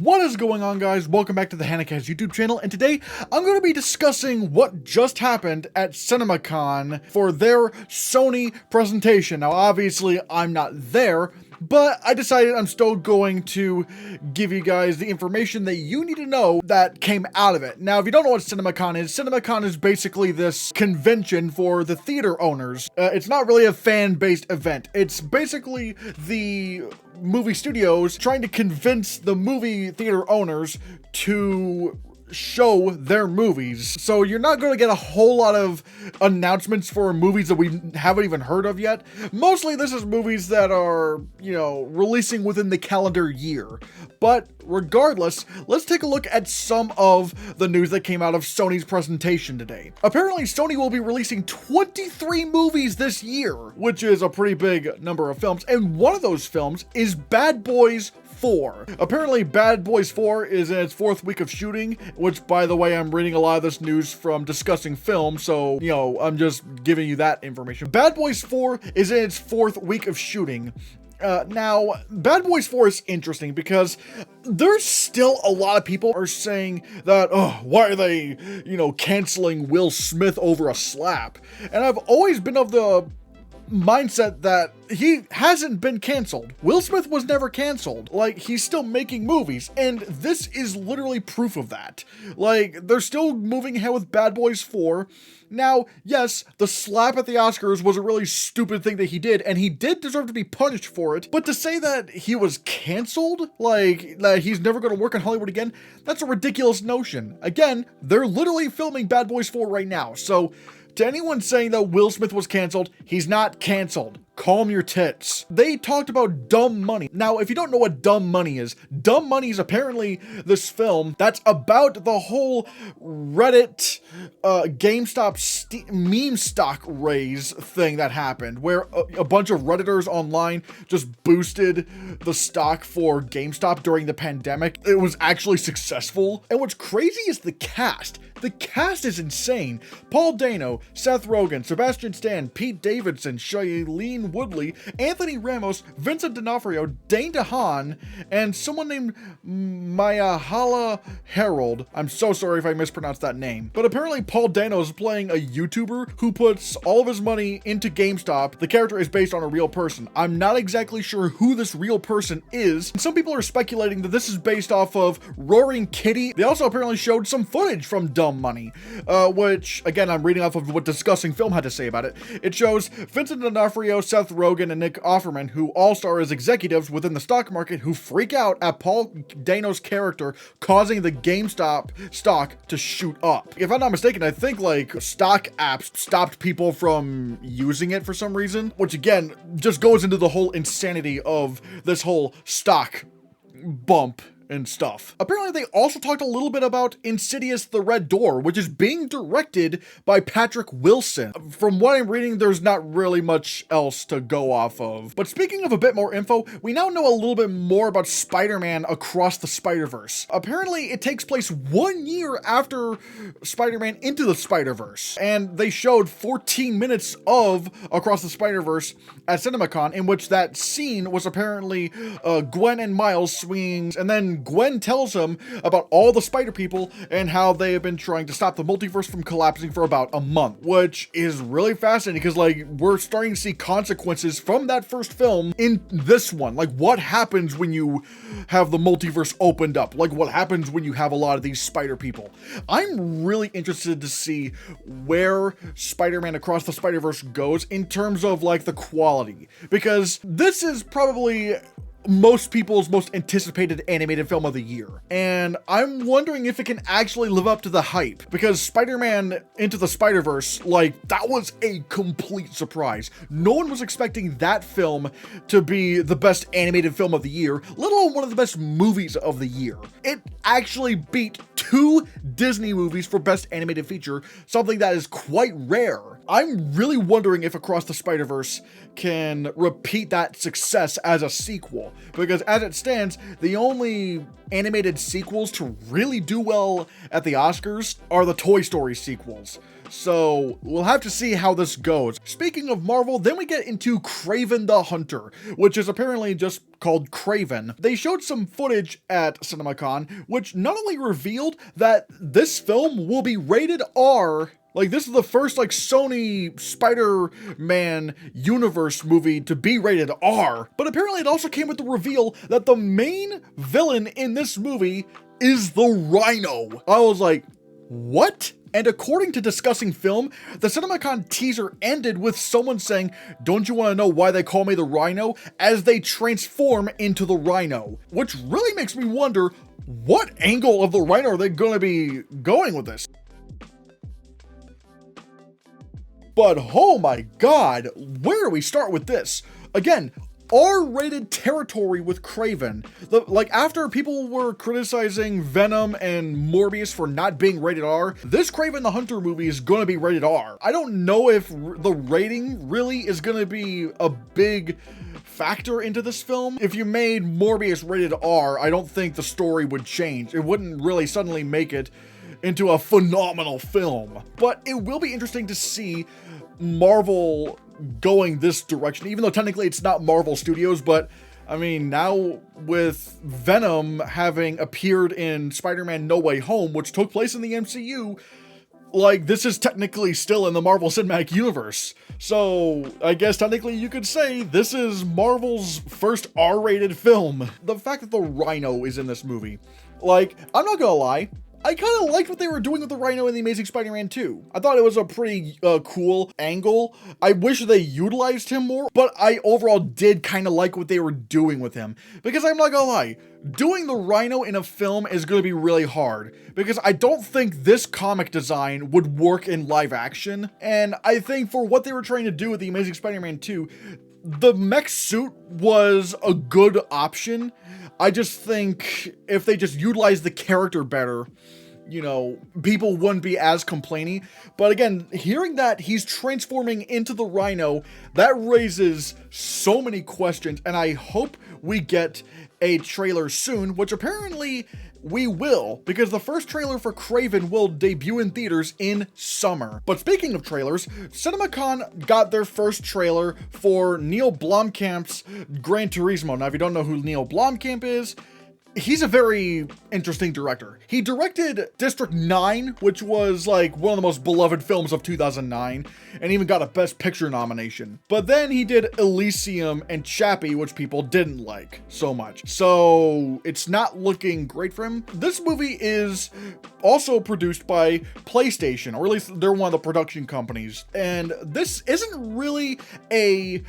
What is going on, guys? Welcome back to the Hannahcast YouTube channel, and today I'm going to be discussing what just happened at CinemaCon for their Sony presentation. Now, obviously, I'm not there, but I decided I'm still going to give you guys the information that you need to know that came out of it. Now, if you don't know what CinemaCon is basically this convention for the theater owners. It's not really a fan-based event. It's basically the movie studios trying to convince the movie theater owners to show their movies. So you're not going to get a whole lot of announcements for movies that we haven't even heard of yet. Mostly this is movies that are, releasing within the calendar year. But regardless, let's take a look at some of the news that came out of Sony's presentation today. Apparently, Sony will be releasing 23 movies this year, which is a pretty big number of films. And one of those films is Bad Boys 4. Apparently, Bad Boys 4 is in its 4th week of shooting, which, by the way, I'm reading a lot of this news from Discussing Film, so, I'm just giving you that information. Bad Boys 4 is in its 4th week of shooting. Now, Bad Boys 4 is interesting because there's still a lot of people are saying that, why are they, canceling Will Smith over a slap? And I've always been of the mindset that he hasn't been canceled. Will Smith was never canceled. Like, he's still making movies, and this is literally proof of that. Like, they're still moving ahead with Bad Boys 4. Now, yes, the slap at the Oscars was a really stupid thing that he did, and he did deserve to be punished for it, but to say that he was canceled, like, that he's never going to work in Hollywood again, that's a ridiculous notion. Again, they're literally filming Bad Boys 4 right now, so to anyone saying that Will Smith was canceled, he's not canceled. Calm your tits. They talked about Dumb Money. Now, if you don't know what Dumb Money is apparently this film that's about the whole Reddit, GameStop meme stock raise thing that happened, where a bunch of Redditors online just boosted the stock for GameStop during the pandemic. It was actually successful. And what's crazy is the cast. The cast is insane. Paul Dano, Seth Rogen, Sebastian Stan, Pete Davidson, Shailene Woodley, Anthony Ramos, Vincent D'Onofrio, Dane DeHaan, and someone named Mayahala Harold. I'm so sorry if I mispronounced that name. But apparently Paul Dano is playing a YouTuber who puts all of his money into GameStop. The character is based on a real person. I'm not exactly sure who this real person is. Some people are speculating that this is based off of Roaring Kitty. They also apparently showed some footage from Dumb Money, which, again, I'm reading off of what Discussing Film had to say about it. It shows Vincent D'Onofrio, Seth Rogen, and Nick Offerman, who all star as executives within the stock market, who freak out at Paul Dano's character causing the GameStop stock to shoot up. If I'm not mistaken, I think, stock apps stopped people from using it for some reason, which, again, just goes into the whole insanity of this whole stock bump and stuff. Apparently, they also talked a little bit about Insidious: The Red Door, which is being directed by Patrick Wilson. From what I'm reading, there's not really much else to go off of. But speaking of a bit more info, we now know a little bit more about Spider-Man Across the Spider-Verse. Apparently, it takes place 1 year after Spider-Man Into the Spider-Verse, and they showed 14 minutes of Across the Spider-Verse at CinemaCon, in which that scene was apparently Gwen and Miles swinging, and then Gwen tells him about all the spider people and how they have been trying to stop the multiverse from collapsing for about a month, which is really fascinating because, we're starting to see consequences from that first film in this one. What happens when you have the multiverse opened up? What happens when you have a lot of these spider people? I'm really interested to see where Spider-Man Across the Spider-Verse goes in terms of, the quality, because this is probably most people's most anticipated animated film of the year. And I'm wondering if it can actually live up to the hype, because Spider-Man Into the Spider-Verse, that was a complete surprise. No one was expecting that film to be the best animated film of the year, let alone one of the best movies of the year. It actually beat 2 Disney movies for best animated feature, something that is quite rare. I'm really wondering if Across the Spider-Verse can repeat that success as a sequel, because as it stands, the only animated sequels to really do well at the Oscars are the Toy Story sequels. So we'll have to see how this goes. Speaking of Marvel, then we get into Kraven the Hunter, which is apparently just called Kraven. They showed some footage at CinemaCon, which not only revealed that this film will be rated R. Like, this is the first, like, Sony Spider-Man universe movie to be rated R. But apparently it also came with the reveal that the main villain in this movie is the Rhino. I was like, what? And according to Discussing Film, the CinemaCon teaser ended with someone saying, "Don't you want to know why they call me the Rhino?" as they transform into the Rhino. Which really makes me wonder, what angle of the Rhino are they going to be going with this? But oh my god, where do we start with this? Again, R-rated territory with Kraven. Like, after people were criticizing Venom and Morbius for not being rated R, this Kraven the Hunter movie is gonna be rated R. I don't know if the rating really is gonna be a big factor into this film. If you made Morbius rated R, I don't think the story would change. It wouldn't really suddenly make it into a phenomenal film. But it will be interesting to see Marvel going this direction, even though technically it's not Marvel Studios, but I mean, now with Venom having appeared in Spider-Man No Way Home, which took place in the MCU, like, this is technically still in the Marvel Cinematic Universe. So I guess technically you could say this is Marvel's first R-rated film. The fact that the Rhino is in this movie, like, I'm not gonna lie, I kind of liked what they were doing with the Rhino in The Amazing Spider-Man 2. I thought it was a pretty cool angle. I wish they utilized him more, but I overall did kind of like what they were doing with him. Because I'm not gonna lie, doing the Rhino in a film is going to be really hard. Because I don't think this comic design would work in live action. And I think for what they were trying to do with The Amazing Spider-Man 2, the mech suit was a good option. I just think if they just utilized the character better, you know, people wouldn't be as complaining. But again, hearing that he's transforming into the Rhino, that raises so many questions, and I hope we get a trailer soon, which apparently we will, because the first trailer for Kraven will debut in theaters in summer. But speaking of trailers, CinemaCon got their first trailer for Neil Blomkamp's Gran Turismo. Now, if you don't know who Neil Blomkamp is, he's a very interesting director. He directed District 9, which was like one of the most beloved films of 2009, and even got a Best Picture nomination. But then he did Elysium and Chappie, which people didn't like so much. So it's not looking great for him. This movie is also produced by PlayStation, or at least they're one of the production companies. And this isn't really a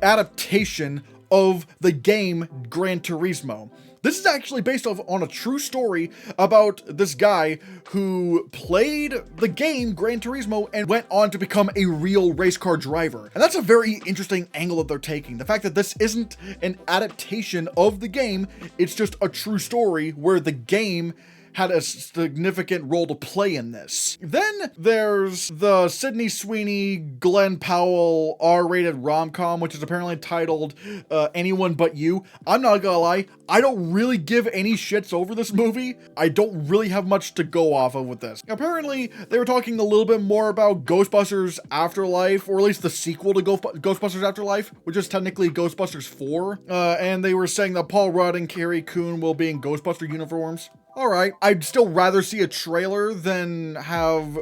adaptation of the game Gran Turismo. This is actually based on a true story about this guy who played the game Gran Turismo and went on to become a real race car driver. And that's a very interesting angle that they're taking. The fact that this isn't an adaptation of the game, it's just a true story where the game had a significant role to play in this. Then there's the Sydney Sweeney, Glenn Powell R-rated rom-com, which is apparently titled Anyone But You. I'm not gonna lie, I don't really give any shits over this movie. I don't really have much to go off of with this. Apparently, they were talking a little bit more about Ghostbusters Afterlife, or at least the sequel to Ghostbusters Afterlife, which is technically Ghostbusters 4. And they were saying that Paul Rudd and Carrie Coon will be in Ghostbuster uniforms. Alright, I'd still rather see a trailer than have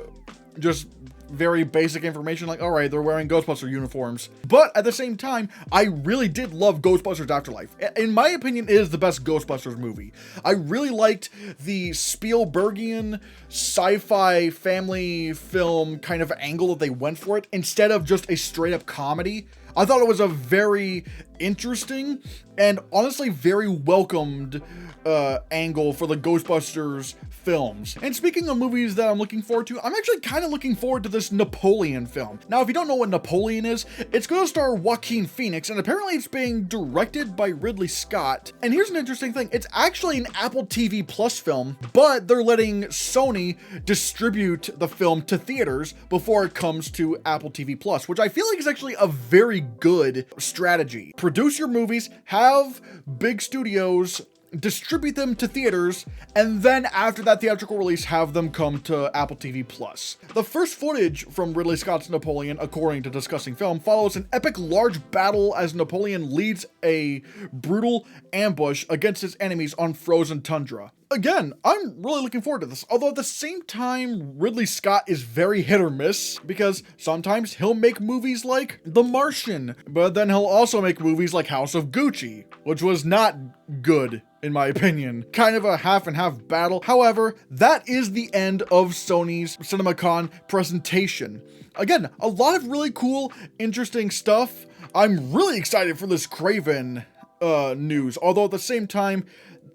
just very basic information like, alright, they're wearing Ghostbuster uniforms. But at the same time, I really did love Ghostbusters Afterlife. In my opinion, it is the best Ghostbusters movie. I really liked the Spielbergian sci-fi family film kind of angle that they went for it, instead of just a straight up comedy. I thought it was a very interesting and honestly very welcomed angle for the Ghostbusters films. And speaking of movies that I'm looking forward to, I'm actually kind of looking forward to this Napoleon film. Now, if you don't know what Napoleon is, it's going to star Joaquin Phoenix, and apparently it's being directed by Ridley Scott. And here's an interesting thing. It's actually an Apple TV Plus film, but they're letting Sony distribute the film to theaters before it comes to Apple TV Plus, which I feel like is actually a very good strategy. Produce your movies, have big studios distribute them to theaters, and then after that theatrical release, have them come to Apple TV Plus. The first footage from Ridley Scott's Napoleon, according to Discussing Film, follows an epic large battle as Napoleon leads a brutal ambush against his enemies on frozen tundra. Again, I'm really looking forward to this, although at the same time, Ridley Scott is very hit or miss, because sometimes he'll make movies like The Martian, but then he'll also make movies like House of Gucci, which was not good, in my opinion. Kind of a half and half battle. However, that is the end of Sony's CinemaCon presentation. Again, a lot of really cool, interesting stuff. I'm really excited for this Craven news, although at the same time,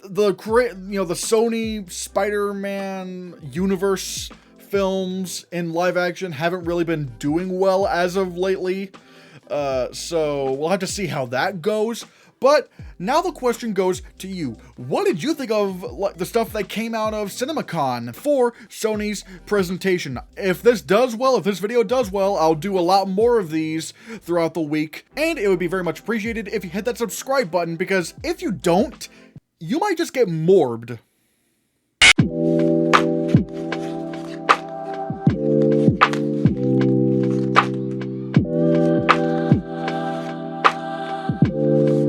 the Sony Spider-Man universe films in live action haven't really been doing well as of lately. So we'll have to see how that goes. But now the question goes to you. What did you think of the stuff that came out of CinemaCon for Sony's presentation? If this does well, if this video does well, I'll do a lot more of these throughout the week. And it would be very much appreciated if you hit that subscribe button, because if you don't, you might just get morbed.